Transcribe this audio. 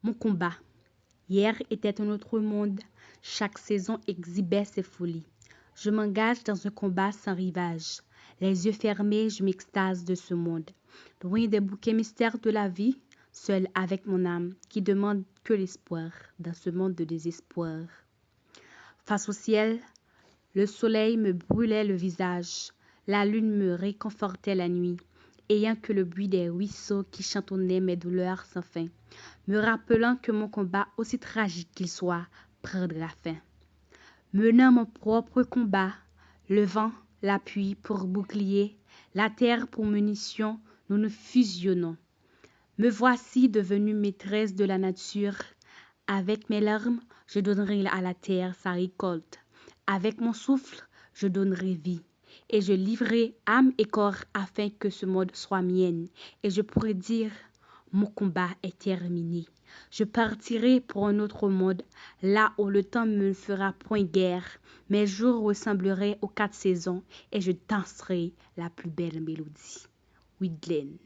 Mon combat. Hier était un autre monde. Chaque saison exhibait ses folies. Je m'engage dans un combat sans rivage. Les yeux fermés, je m'extase de ce monde. Loin des bouquets mystères de la vie, seul avec mon âme qui demande que l'espoir dans ce monde de désespoir. Face au ciel, le soleil me brûlait le visage. La lune me réconfortait la nuit, ayant que le bruit des ruisseaux qui chantonnaient mes douleurs sans fin, me rappelant que mon combat, aussi tragique qu'il soit, prendra fin. Menant mon propre combat, le vent, la pluie pour bouclier, la terre pour munition, nous nous fusionnons. Me voici devenue maîtresse de la nature. Avec mes larmes, je donnerai à la terre sa récolte. Avec mon souffle, je donnerai vie. Et je livrerai âme et corps afin que ce monde soit mien. Et je pourrai dire, mon combat est terminé. Je partirai pour un autre monde, là où le temps ne me fera point guerre. Mes jours ressembleraient aux 4 saisons et je danserai la plus belle mélodie. Widlen.